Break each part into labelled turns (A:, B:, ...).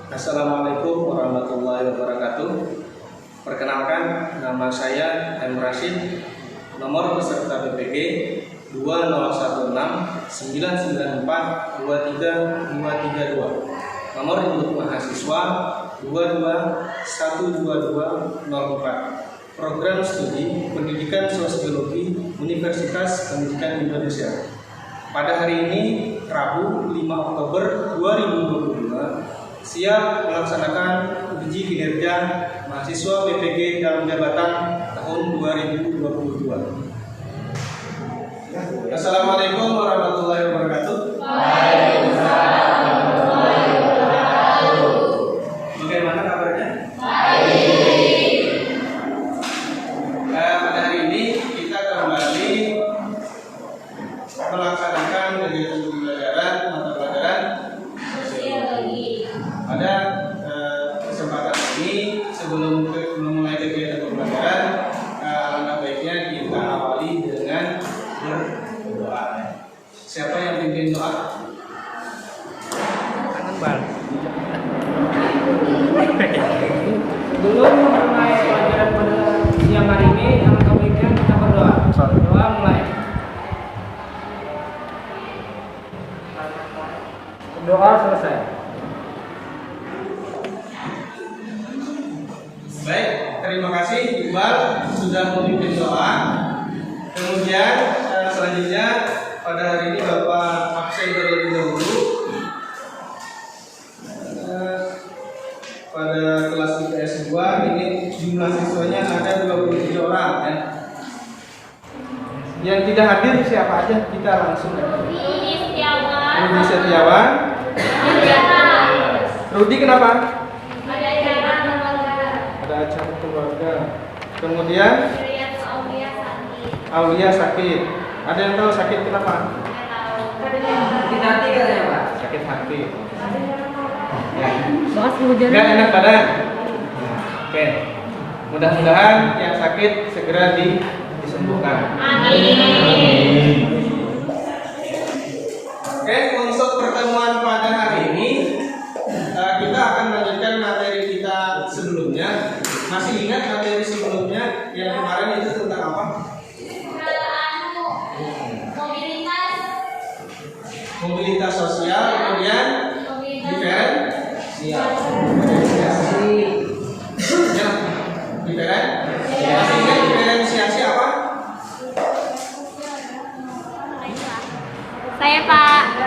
A: Assalamualaikum warahmatullahi wabarakatuh. Perkenalkan, nama saya M. Rashid. Nomor peserta BPG 20169942332. Nomor induk mahasiswa 2212204. Program Studi Pendidikan Sosiologi Universitas Pendidikan Indonesia. Pada hari ini, Rabu 5 Oktober 2022, siap melaksanakan uji kinerja mahasiswa BPG dalam jabatan tahun 2022. Assalamualaikum warahmatullahi wabarakatuh.
B: Waalaikumsalam warahmatullahi wabarakatuh.
A: Bagaimana kabarnya?
B: Baik.
A: Pada hari ini kita kembali melaksanakan kegiatan pembelajaran mata pelajaran sosiologi. Pada kesempatan ini, sebelum memulai kegiatan pembelajaran, alangkah baiknya kita awali dengan berdoa. Siapa yang pimpin doa? Tangan bal.
C: Sebelum memulai pelajaran pada siang hari ini, alangkah baiknya kita berdoa. Doa mulai. Doa selesai.
A: Baik, terima kasih Iqbal sudah memimpin doa. Kemudian selanjutnya pada hari ini Bapak absen terlebih dahulu. Pada kelas IPS 2 ini jumlah siswanya ada 23 orang ya. Yang tidak hadir siapa aja, kita langsung ya. Rudi Setiawan. Rudi kenapa? Ada acara keluarga. Kemudian Aulia sakit. Ada yang tahu sakit kenapa?
C: Sakit hati katanya Pak.
A: Sakit hati.
C: Nggak
A: enak badan. Oke. Mudah-mudahan yang sakit segera disembuhkan.
B: Amin.
A: Oke, untuk pertemuan pada hari ini kita akan melanjutkan materi kita sebelumnya. Masih ingat materi sebelumnya yang kemarin itu tentang apa? Mobilitas sosial, kemudian diferensiasi. Ya, masih ingat diferensiasi apa?
B: Saya Pak.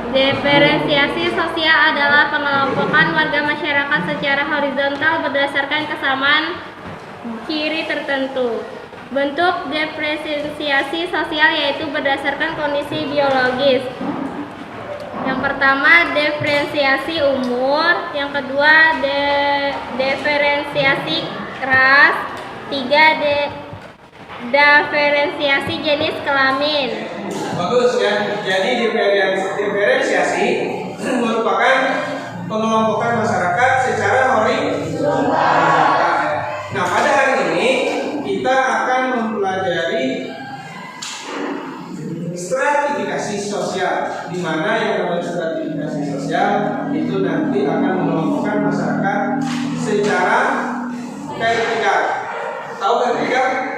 B: Diferensiasi sosial adalah pengelompokan warga masyarakat secara horizontal berdasarkan kesamaan ciri tertentu. Bentuk diferensiasi sosial yaitu berdasarkan kondisi biologis. Yang pertama diferensiasi umur, yang kedua diferensiasi ras, tiga diferensiasi jenis kelamin.
A: Bagus ya. Jadi diferensiasi merupakan pengelompokan masyarakat secara horizontal. Nah, pada hari ini kita akan mempelajari stratifikasi sosial, di mana yang namanya stratifikasi sosial itu nanti akan mengelompokkan masyarakat secara vertikal. Tahu vertikal?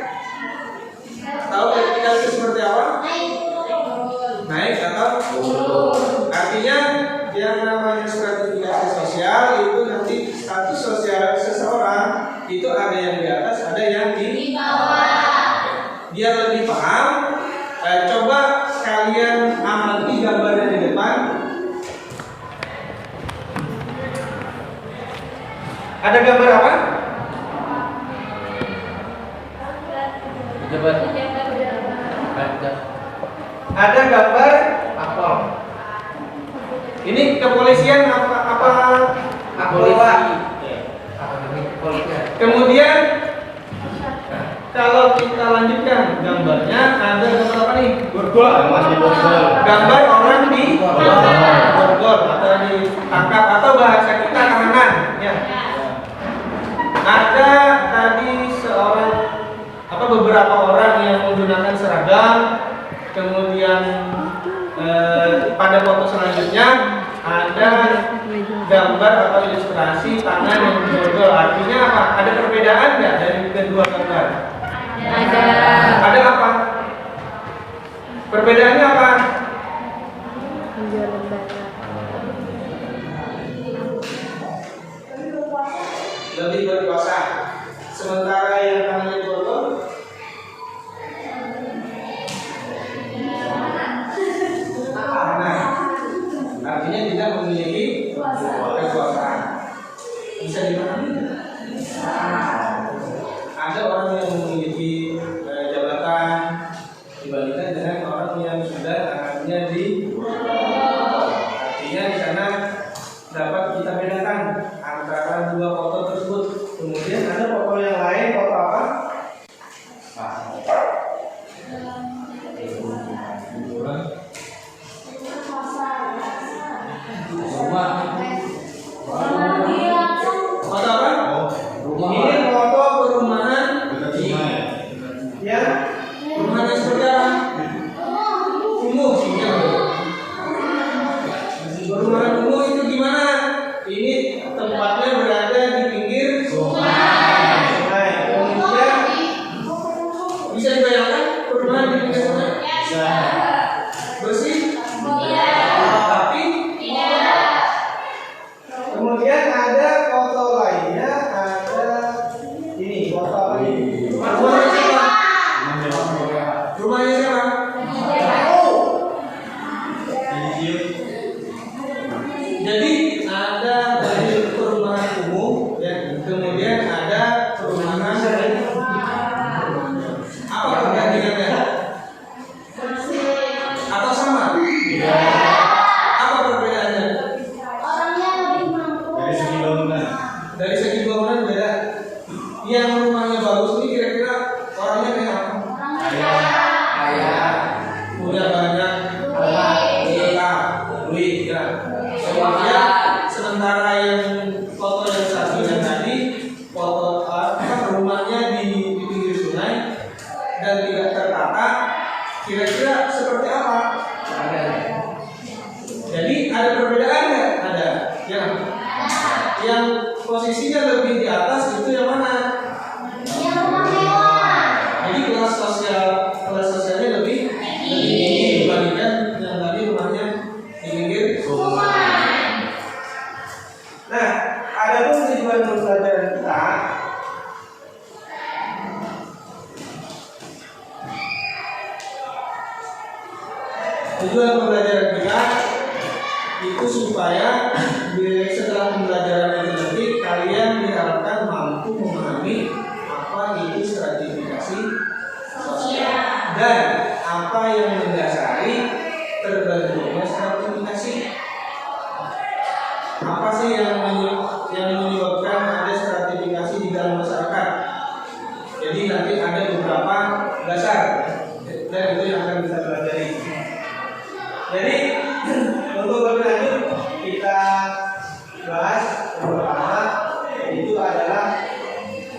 A: Tahu vertikal itu seperti apa? Naik atau turun. Artinya yang namanya stratifikasi sosial itu nanti status sosial seseorang itu ada yang di atas, ada yang di bawah. Biar lebih paham, coba kalian amati gambarnya di depan. Ada gambar apa? Ada gambar apel. Ini kepolisian apa polisi. Kemudian kalau kita lanjutkan gambarnya, ada gambar apa nih? Borgol. Gambar orang di borgol atau ditangkap atau bahasa kita tahanan ya. Ada tadi beberapa orang yang menggunakan seragam, kemudian pada foto selanjutnya ada gambar atau ilustrasi tangan yang dijodol. Artinya apa? Ada perbedaan nggak dari kedua gambar?
B: Ada.
A: Ada apa? Perbedaannya apa? Lebih berkuasa. Sementara yang tangannya dijodol artinya tidak memiliki kekuasaan. Bisa dipahami? Ada orang yang memiliki jabatan dibandingkan dengan orang yang sudah tangannya di artinya di sana dapat kita bedakan antara dua foto tersebut. Kemudian ada foto yang lain, foto apa? Foto apa? Ini foto perumahan. Ya, perumahan yang seperti apa? Kumuh. Perumahan kumuh itu gimana? Ini tempatnya berada di pinggir sungai. Kemudian bisa dibayangkan perumahan di pinggir sungai? Bersih? Tapi kemudian ada foto lainnya, ada ini foto apa ini? Rumahnya siapa? Rumahnya siapa? Jadi ada dari perumahan umum, ya. Kemudian ada perumahan apa perbandingannya? Atau sama? Apa perbedaannya? Dari segi bangunan beda. Yang rumahnya bagus ini kira-kira orangnya kayak apa? Kaya, punya banyak duit, ya. Kemudian sementara yang foto yang satunya tadi foto rumahnya di pinggir sungai dan tidak tertata, kira-kira seperti apa? Jadi ada perbedaan nggak? Ada. Yang posisinya lebih di atas itu yang mana? Jadi kelas sosialnya lebih tinggi dibandingkan yang tadi rumahnya di pinggir sungai. Nah, ada pun tujuan pembelajaran kita. Tujuan pembelajaran kita itu supaya setelah pembelajaran itu nanti kalian diharapkan mampu memahami apa itu stratifikasi sosial dan apa yang mendasari terbentuknya stratifikasi. Apa sih yang menyebabkan ada stratifikasi di dalam masyarakat? Jadi nanti ada beberapa dasar dan itu yang akan kita pelajari. Jadi untuk lebih lanjut kita bahas yang pertama itu adalah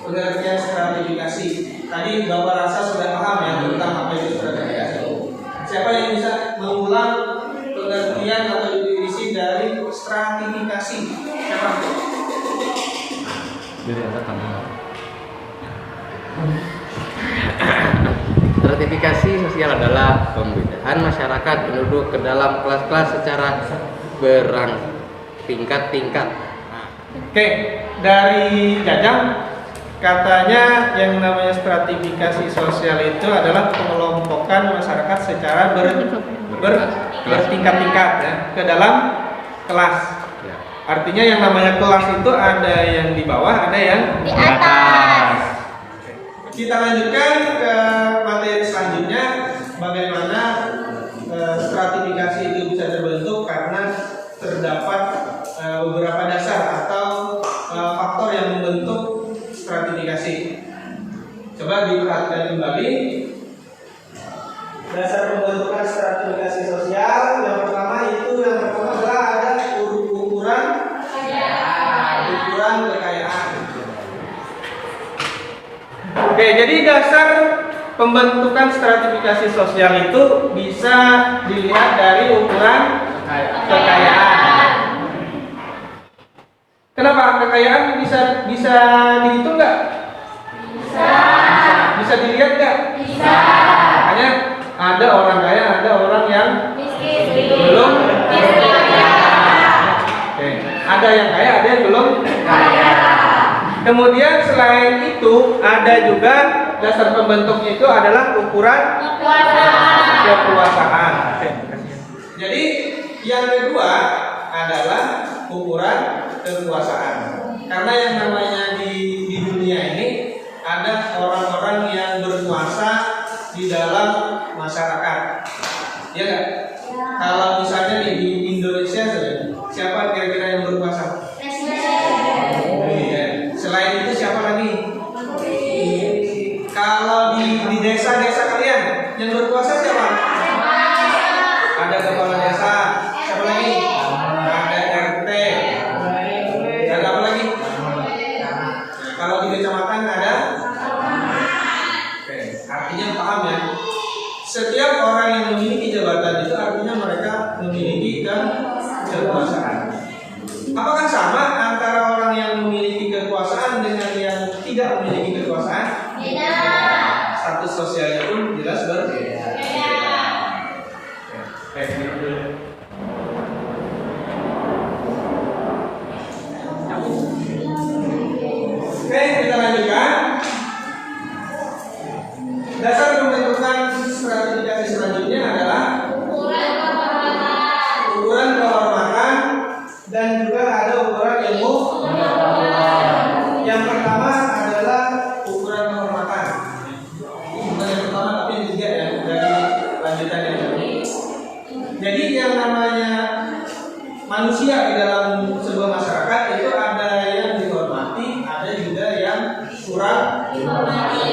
A: pengertian stratifikasi. Tadi Bapak rasa sudah paham ya tentang apa itu stratifikasi. Siapa yang bisa mengulang pengertian atau definisi dari stratifikasi? Siapa?
D: Stratifikasi sosial adalah pembedahan masyarakat penduduk ke dalam kelas-kelas secara bertingkat-tingkat.
A: Oke, dari Jajang katanya yang namanya stratifikasi sosial itu adalah pengelompokan masyarakat secara bertingkat-tingkat ya, ke dalam kelas.
D: Ya.
A: Artinya yang namanya kelas itu ada yang di bawah, ada yang
B: Di atas.
A: Kita lanjutkan ke materi selanjutnya, bagaimana stratifikasi itu bisa terbentuk karena terdapat beberapa dasar atau faktor yang membentuk stratifikasi. Coba diperhatikan kembali dasar pembentukan stratifikasi sosial. Yang pertama adalah ada ukuran kekayaan. Oke, jadi dasar pembentukan stratifikasi sosial itu bisa dilihat dari ukuran kekayaan. Kenapa kekayaan bisa dihitung nggak? Bisa dilihat nggak? Makanya ada orang kaya, ada orang yang belum. Oke. Ada yang kaya, ada yang belum kaya. Kemudian selain itu ada juga dasar pembentuknya itu adalah ukuran kekuasaan. Oke. Jadi yang kedua adalah ukuran kekuasaan. Karena yang namanya di dunia ini ada orang-orang yang berkuasa di dalam masyarakat. Ya nggak? Kalau misalnya di Indonesia siapa kira-kira yang berkuasa? Presiden. Selain itu siapa lagi? Kalau di desa-desa kalian yang berkuasa siapa? Ada kepala desa. Siapa lagi? Ada RT. Ada apa lagi? Kalau di kecamatan ada? Oke, artinya paham ya? Setiap orang yang memiliki jabatan itu artinya mereka memiliki kekuasaan. Apakah sama antara orang yang memiliki kekuasaan dengan yang tidak memiliki kekuasaan? Beda. Status sosialnya pun jelas berbeda. Oke, kita lanjutkan. Dasar pembentukan stratifikasi selanjutnya adalah ukuran kehormatan dan juga ada ukuran ilmu. Yang pertama adalah ukuran kehormatan. Bukan yang pertama tapi yang ketiga ya dari lanjutan yang tadi. Jadi yang namanya manusia di dalam sebuah masyarakat itu ada yang dihormati, ada juga yang kurang dihormati.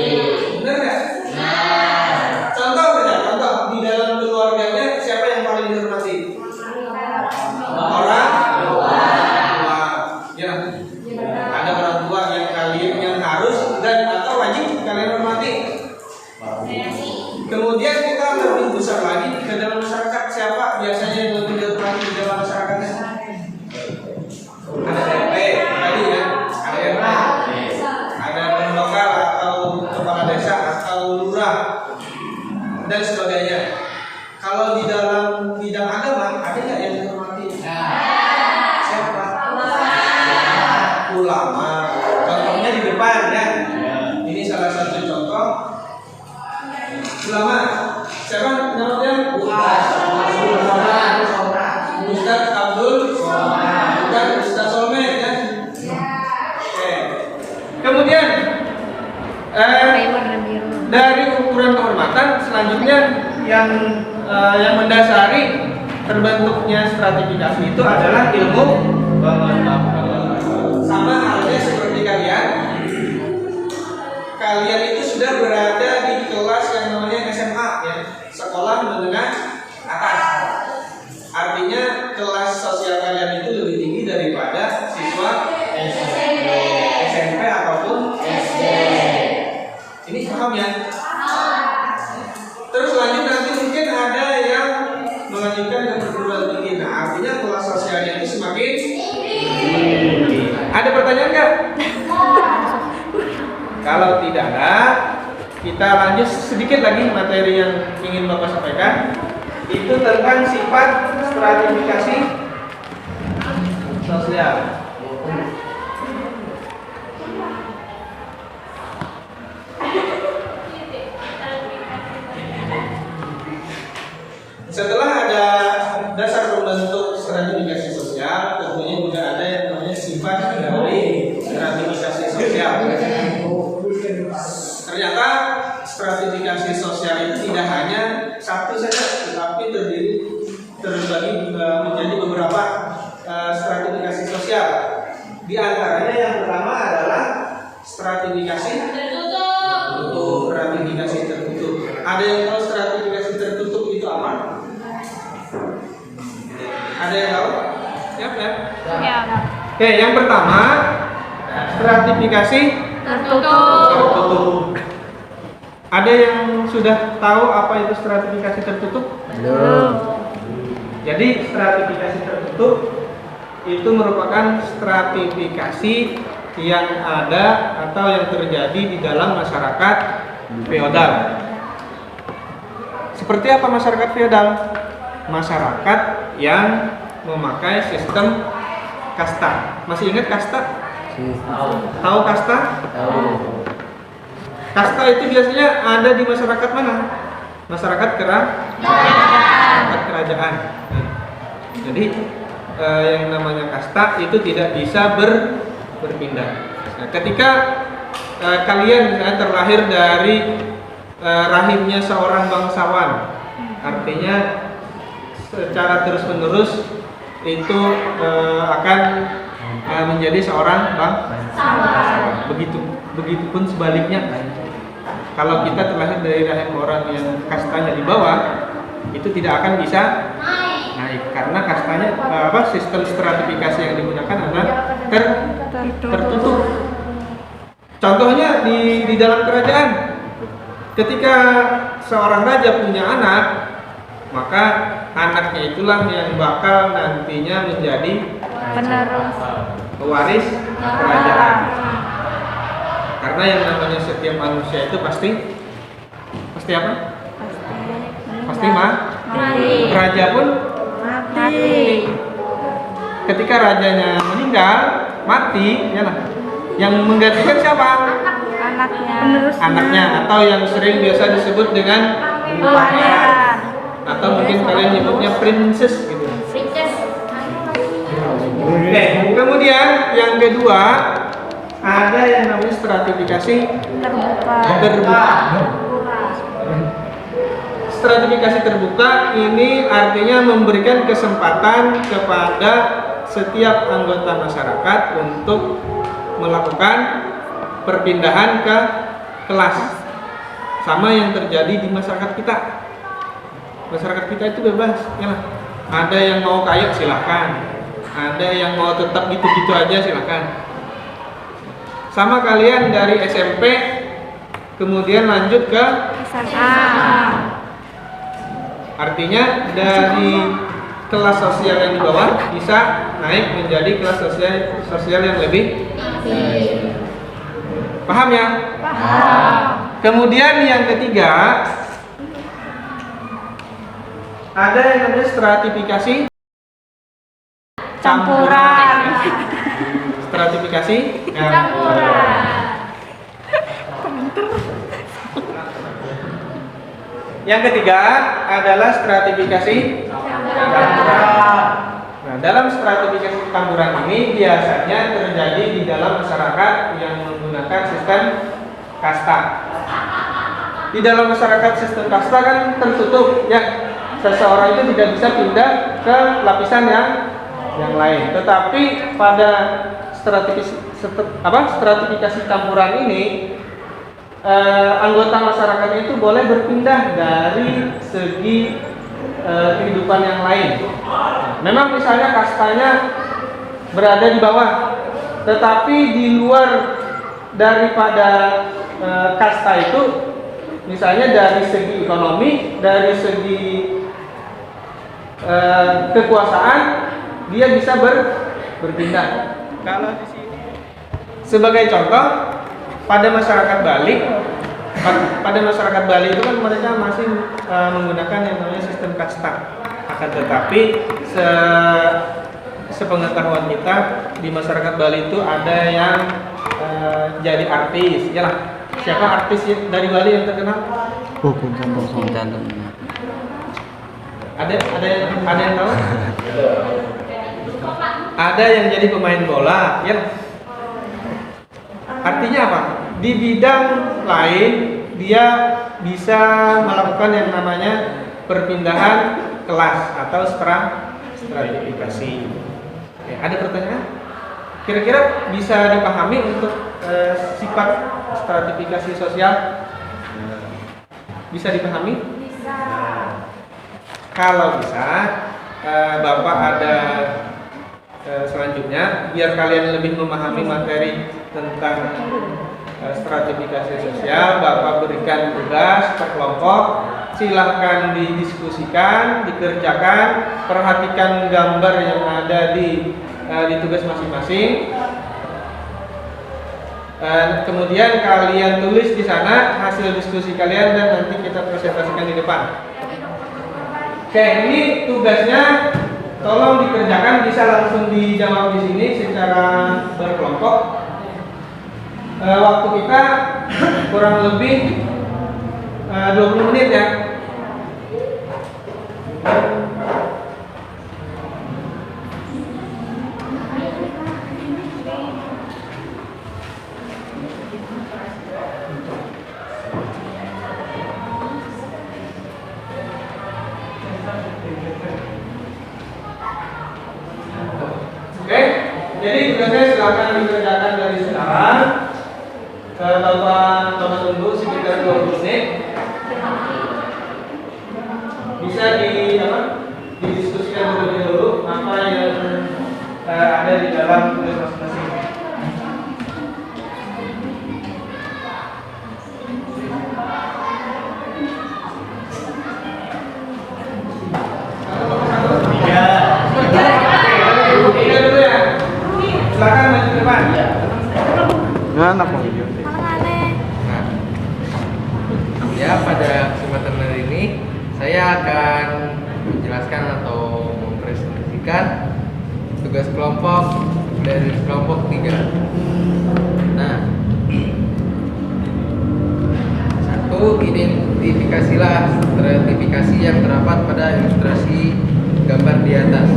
A: Benar nggak? Contoh beda, contoh di dalam keluarganya siapa yang paling dihormati? Orang tua. Ya. Ada orang tua yang kalian yang harus dan atau wajib kalian hormati. Kemudian kita lebih besar lagi ke dalam masyarakat, siapa biasanya yang lebih dihormati di dalam masyarakatnya? Ada RT tadi ya, ada RT, ada lokal atau kepala desa atau lurah dan sebagainya. Kalau di dalam bidang agama ada nggak yang dihormati? Siapa? Ulama. Contohnya di depan ya. Ini salah satu contoh. Ulama. Siapa namanya? Ustaz Abdul bukan Ustaz Solmed ya. Oke. Kemudian dari ukuran kehormatan selanjutnya yang mendasari terbentuknya stratifikasi itu adalah ilmu pengetahuan. Sama halnya seperti kalian itu sudah berada di kelas yang namanya SMA ya, sekolah menengah atas. Artinya kelas sosial kalian itu lebih tinggi daripada siswa SMP ataupun SD. Ini paham ya? Terus lanjut nanti mungkin ada yang melanjutkan ke perguruan tinggi. Nah, artinya kelas sosialnya itu semakin tinggi. Ada pertanyaan nggak? Kalau tidak ada, kita lanjut sedikit lagi materi yang ingin Bapak sampaikan. Itu tentang sifat stratifikasi sosial. Setelah ada dasar pembentuk stratifikasi sosial, tentunya juga ada yang namanya sifat dari stratifikasi sosial. Ternyata stratifikasi sosial itu tidak hanya satu saja, tetapi terbagi menjadi beberapa stratifikasi sosial. Di antaranya yang pertama adalah stratifikasi tertutup. Stratifikasi tertutup. Ada yang tahu stratifikasi tertutup itu apa? Ada yang tahu? Ya. Oke, yang pertama stratifikasi tertutup. Ada yang sudah tahu apa itu stratifikasi tertutup?
B: Belum.
A: Jadi stratifikasi tertutup itu merupakan stratifikasi yang ada atau yang terjadi di dalam masyarakat feodal. Seperti apa masyarakat feodal? Masyarakat yang memakai sistem kasta. Masih ingat kasta? Tahu kasta?
B: Tahu.
A: Kasta itu biasanya ada di masyarakat mana? Masyarakat kerajaan. Jadi yang namanya kasta itu tidak bisa berpindah. Nah, ketika kalian misalnya terlahir dari rahimnya seorang bangsawan, artinya secara terus-menerus itu akan menjadi seorang bangsawan. Begitupun sebaliknya. Kalau kita terlahir dari rahim orang yang kastanya di bawah, itu tidak akan bisa naik karena kastanya sistem stratifikasi yang digunakan adalah tertutup. Contohnya di dalam kerajaan, ketika seorang raja punya anak, maka anaknya itulah yang bakal nantinya menjadi pewaris kerajaan. Karena yang namanya setiap manusia itu pasti apa? Pasti mati. Raja pun mati. Ketika rajanya meninggal, mati, ya lah. Yang menggantikan siapa? Anaknya, atau yang sering biasa disebut dengan pangeran, atau mungkin kalian nyebutnya princess gitu. Oke, kemudian yang kedua ada yang namanya stratifikasi terbuka. Stratifikasi terbuka ini artinya memberikan kesempatan kepada setiap anggota masyarakat untuk melakukan perpindahan ke kelas, sama yang terjadi di masyarakat kita. Masyarakat kita itu bebas, ya lah. Ada yang mau kaya silahkan, ada yang mau tetap gitu-gitu aja silahkan. Sama kalian dari SMP kemudian lanjut ke SMA. Artinya dari kelas sosial yang di bawah bisa naik menjadi kelas sosial yang lebih. Paham ya? Paham. Kemudian yang ketiga ada yang namanya stratifikasi
B: Campuran.
A: Stratifikasi
B: Campuran.
A: Yang ketiga adalah stratifikasi campuran. Nah, dalam stratifikasi campuran ini biasanya terjadi di dalam masyarakat yang menggunakan sistem kasta. Di dalam masyarakat sistem kasta kan tertutup, ya. Seseorang itu tidak bisa pindah ke lapisan yang lain. Tetapi pada stratifikasi campuran ini anggota masyarakat itu boleh berpindah dari segi kehidupan yang lain. Memang misalnya kastanya berada di bawah, tetapi di luar daripada kasta itu, misalnya dari segi ekonomi, dari segi kekuasaan, dia bisa berpindah. Kalau di sini, sebagai contoh, pada masyarakat Bali itu kan mereka masih menggunakan yang namanya sistem kasta. Akan tetapi sepengetahuan kita di masyarakat Bali itu ada yang jadi artis, ya lah. Siapa artis dari Bali yang terkenal? Ada yang tahu? Ada yang jadi pemain bola, ya lah. Artinya apa? Di bidang lain dia bisa melakukan yang namanya perpindahan kelas atau stratifikasi. Oke, ada pertanyaan? Kira-kira bisa dipahami untuk sifat stratifikasi sosial? Bisa dipahami? Bisa. Kalau bisa, Bapak ada selanjutnya biar kalian lebih memahami materi tentang stratifikasi sosial, Bapak berikan tugas per kelompok, silahkan didiskusikan, dikerjakan, perhatikan gambar yang ada di tugas masing-masing. Kemudian kalian tulis di sana hasil diskusi kalian dan nanti kita presentasikan di depan. Oke, ini tugasnya tolong dikerjakan, bisa langsung dijawab di sini secara berkelompok. Waktu kita kurang lebih 20 menit ya. Oke, jadi tugasnya silakan dikerjakan dari sekarang. Bapak tunggu sekitar 20 menit. Bisa didiskusikan terlebih dahulu apa yang ada di dalam tugas masing-masing. Silakan maju ke depan.
D: Nah, ya pada kesempatan hari ini saya akan menjelaskan atau mempresentasikan tugas kelompok dari kelompok 3. Nah, 1. Identifikasilah stratifikasi yang terdapat pada ilustrasi gambar di atas.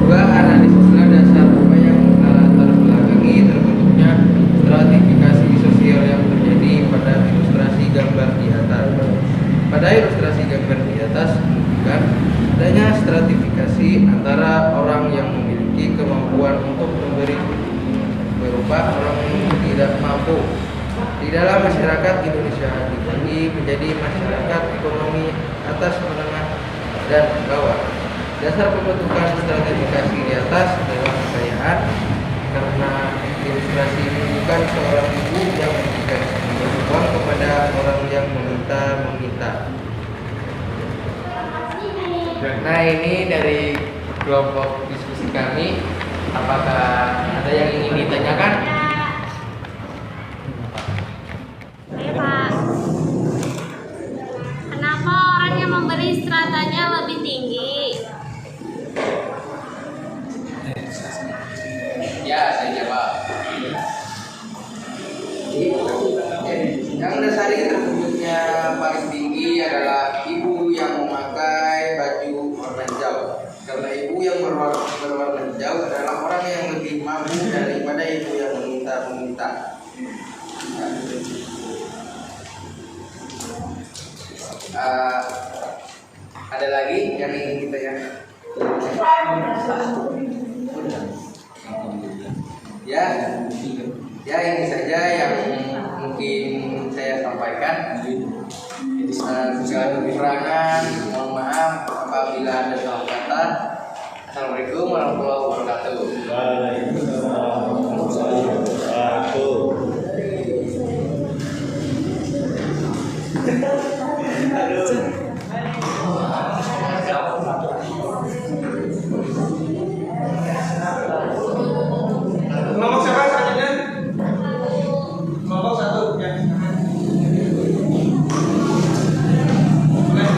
D: 2. Analisislah dasar apa yang latar belakangi terbentuknya stratifikasi sosial yang terjadi pada ilustrasi gambar di atas. Pada ilustrasi gambar di atas menunjukkan adanya stratifikasi antara orang yang memiliki kemampuan untuk memberi berupa orang yang tidak mampu. Di dalam masyarakat Indonesia dibagi menjadi masyarakat ekonomi atas, menengah, dan bawah. Dasar pembentukan stratifikasi di atas adalah kekayaan, karena ilustrasi menunjukkan seorang ibu yang memberikan uang kepada orang yang meminta. Nah, ini dari kelompok diskusi kami. Apakah ada yang ingin ditanyakan?
B: Oke, Pak. Kenapa orang yang memberi stratanya lebih tinggi?
D: Ya, saya jawab. Yang mendasari terbentuknya paling tinggi adalah ibu yang memakai baju warna hijau. Karena ibu yang berwarna hijau adalah orang yang lebih mampu daripada ibu yang meminta. Ada lagi yang ingin kita ya ini saja yang mungkin saya sampaikan. Segala kekurangan mohon maaf apabila ada salah kata. Assalamualaikum warahmatullahi wabarakatuh.
A: Kelompok siapa selanjutnya? Kelompok 1 ya. Boleh.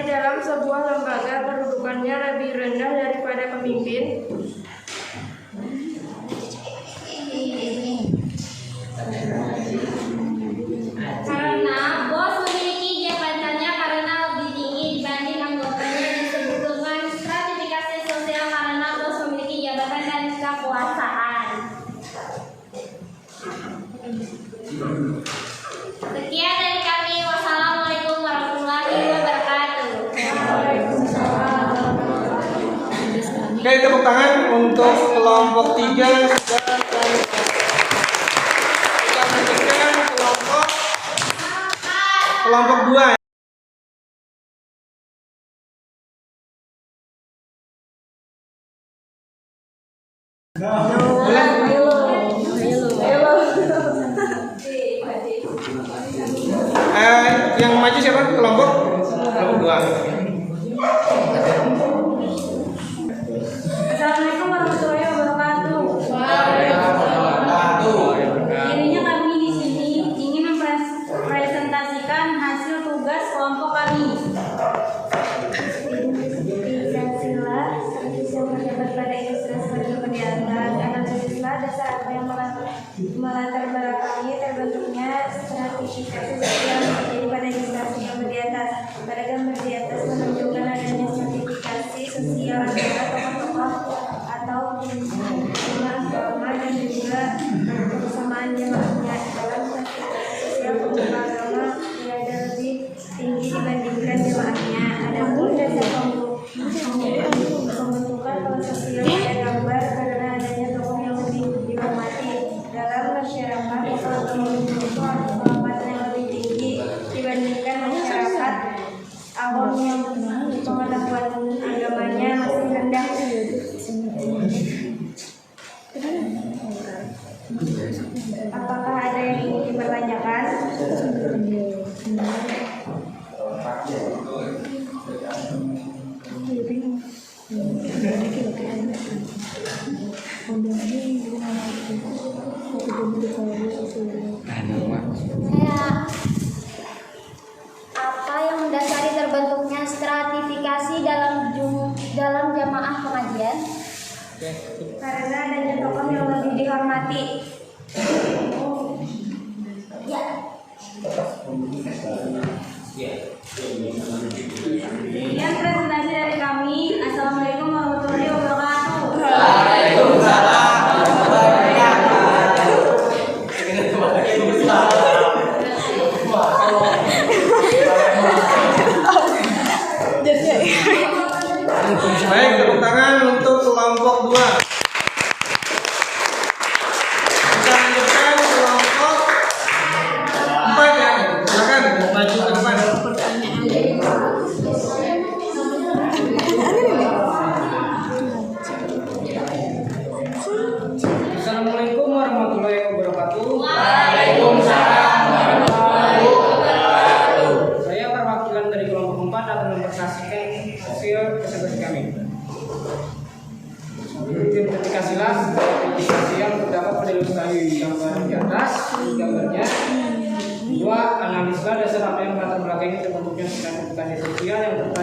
E: di dalam sebuah lembaga kedudukannya lebih rendah daripada pemimpin?
B: Karena bos memiliki jabatannya karena lebih tinggi dibanding anggotanya. Disebut dengan stratifikasi sosial karena bos memiliki jabatan dan kekuasaan. Sekian dari kami. Wassalamualaikum warahmatullahi wabarakatuh.
A: Oke, tepuk tangan untuk kelompok 3 dan kita lanjutkan kelompok 2. Yang maju siapa? Kelompok 2.
E: Assalamualaikum warahmatullahi wabarakatuh. Dirinya kami di sini ingin mempresentasikan hasil tugas kelompok kami. Identifikasilah status yang terdapat pada ilustrasi pada di atas. Analisislah dasar apa yang melatar belakangi terbentuknya stratifikasi sosial terjadi pada ilustrasi gambar di atas. Pada gambar di atas menunjukkan adanya stratifikasi sosial antara tokoh-tokoh atau jumlah agama dan juga kebersamaan jamaahnya. Dalam stratifikasi sosial pemuka agama berada lebih tinggi dibandingkan jamaahnya. Adapun dasar pembentukan kelas sosial pada gambar karena adanya tokoh yang lebih dihormati dalam masyarakat. Tokoh atau kehormatan yang lebih tinggi dibandingkan masyarakat awam yang pengetahuan agamanya masih rendah. Apakah ada yang ingin dipertanyakan?
B: Apa yang mendasari terbentuknya stratifikasi dalam jamaah pengajian?
E: Karena adanya tokoh yang lebih dihormati.
B: Ya.
E: Sekian presentasi dari kami. Assalamualaikum warahmatullahi wabarakatuh.
A: Baik, tepuk tangan untuk kelompok 2. Kita lanjutkan kelompok 4 ya. Silakan maju ke depan.
C: Assalamualaikum warahmatullahi wabarakatuh. Saya perwakilan dari kelompok 4 akan mempresentasikan hasil presentasi kami. Identifikasilah identifikasi yang terdapat pada ilustrasi gambar di atas. Gambarnya 2. Analislah dasar apa yang melatar belakangi terbentuknya stratifikasi sosial yang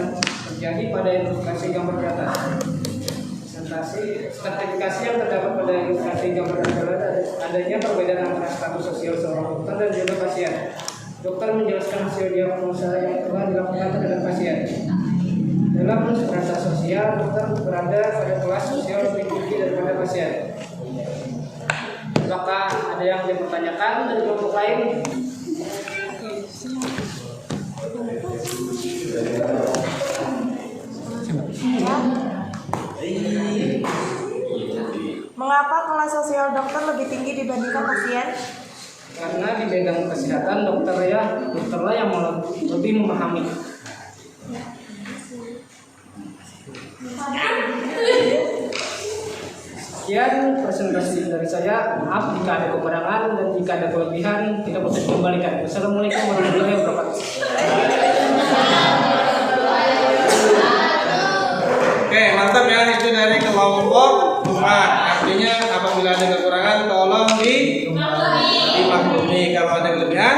C: terjadi pada ilustrasi gambar di atas. Stratifikasi yang terdapat pada ilustrasi gambar adalah adanya perbedaan antara status sosial seorang dokter dan juga pasien. Dokter menjelaskan hasil diagnosa yang telah dilakukan terhadap pasien. Dalam strata sosial, dokter berada pada kelas sosial lebih tinggi daripada pasien. Apakah ada yang dipertanyakan dari kelompok lain?
E: Mengapa kelas sosial dokter lebih tinggi dibandingkan pasien?
C: Karena di bidang kesehatan dokterlah yang lebih memahami. Sekian presentasi dari saya. Maaf jika ada kekurangan dan jika ada kelebihan tidak bisa dikembalikan. Wassalamualaikum warahmatullahi wabarakatuh.
A: Oke, mantap ya, itu dari kelompok 4. Artinya apabila ada kekurangan tolong dimaklumi. Kalau ada kelebihan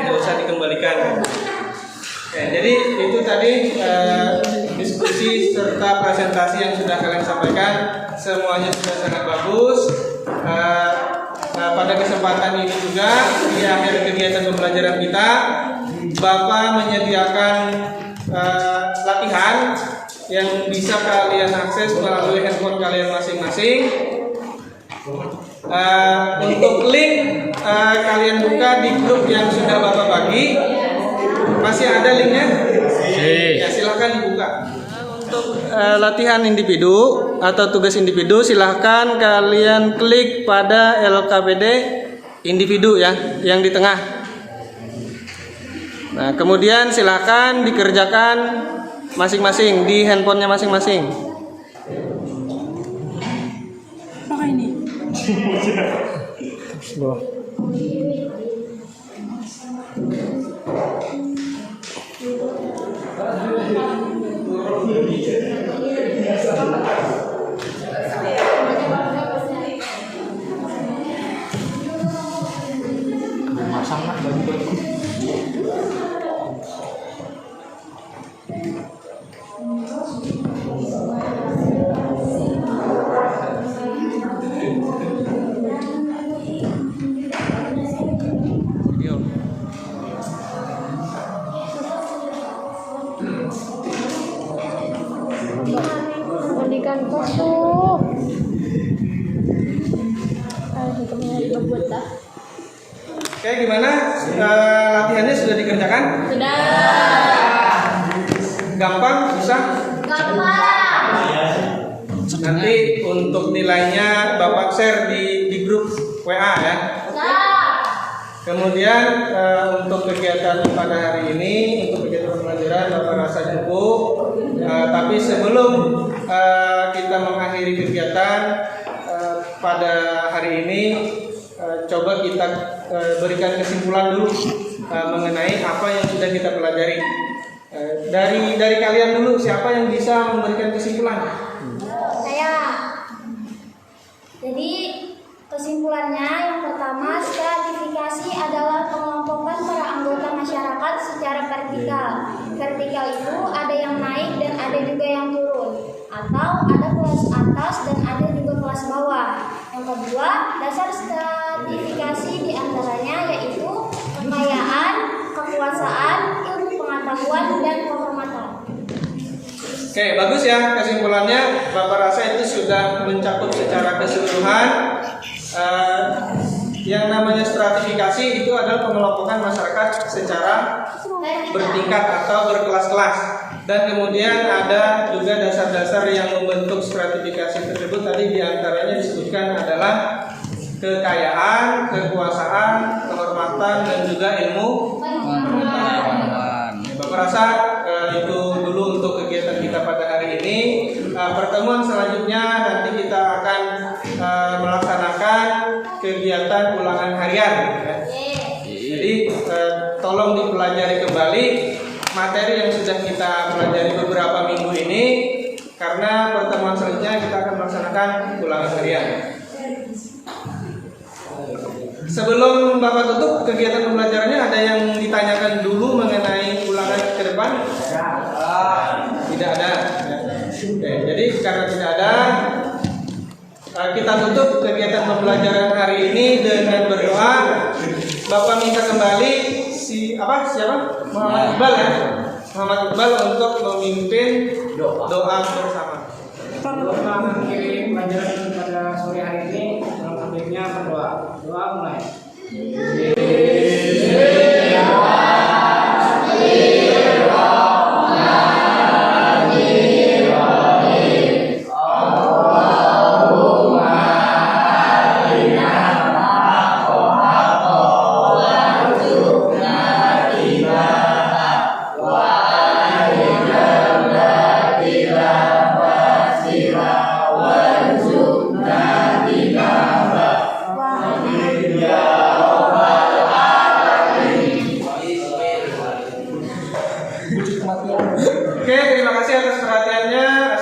A: tidak usah dikembalikan. Oke, jadi tadi diskusi serta presentasi yang sudah kalian sampaikan semuanya sudah sangat bagus. Pada kesempatan ini juga di akhir kegiatan pembelajaran kita, Bapak menyediakan latihan yang bisa kalian akses melalui handphone kalian masing-masing. Untuk link kalian buka di grup yang sudah Bapak bagi. Masih ada linknya? Ya, silahkan dibuka. Untuk latihan individu atau tugas individu, silahkan kalian klik pada LKPD individu ya, yang di tengah. Nah, kemudian silahkan dikerjakan masing-masing di handphonenya masing-masing.
E: Pakai ini. Mandikan foto.
A: Oke, gimana? Latihannya sudah dikerjakan?
B: Sudah.
A: Gampang? Susah?
B: Gampang.
A: Nanti untuk nilainya Bapak share di grup WA ya. Kemudian untuk kegiatan pada hari ini, untuk kegiatan pembelajaran Bapak rasa cukup. Tapi sebelum kita mengakhiri kegiatan pada hari ini, coba kita berikan kesimpulan dulu mengenai apa yang sudah kita pelajari. Dari kalian dulu, siapa yang bisa memberikan kesimpulan?
E: Saya. Jadi kesimpulannya yang pertama, stratifikasi adalah pengelompokan para anggota masyarakat secara vertikal. Vertikal itu ada yang naik dan ada juga yang turun, atau ada kelas atas dan ada juga kelas bawah. Yang kedua, dasar stratifikasi diantaranya yaitu kekayaan, kekuasaan, ilmu pengetahuan, dan kehormatan.
A: Oke, bagus ya kesimpulannya. Bapak rasa itu sudah mencakup secara keseluruhan. Yang namanya stratifikasi itu adalah pengelompokan masyarakat secara bertingkat atau berkelas-kelas. Dan kemudian ada juga dasar-dasar yang membentuk stratifikasi tersebut. Tadi diantaranya disebutkan adalah kekayaan, kekuasaan, kehormatan, dan juga ilmu pengetahuan. Bapak rasa itu dulu untuk kegiatan kita pada hari ini. Pertemuan selanjutnya nanti kita akan melaksanakan kegiatan ulangan harian ya. Jadi tolong dipelajari kembali materi yang sudah kita pelajari beberapa minggu ini, karena pertemuan selanjutnya kita akan melaksanakan ulangan harian. Sebelum Bapak tutup kegiatan pembelajarannya, ada yang ditanyakan dulu mengenai ulangan ke depan? Tidak ada. Oke, jadi karena tidak ada, kita tutup kegiatan pembelajaran hari ini dengan berdoa. Bapak minta kembali siapa? Muhammad Iqbal ya. Muhammad Iqbal untuk memimpin doa bersama.
C: Untuk mengakhiri pelajaran pada sore hari ini, langkah baiknya berdoa. Doa mulai.
A: Oke, terima kasih atas perhatiannya.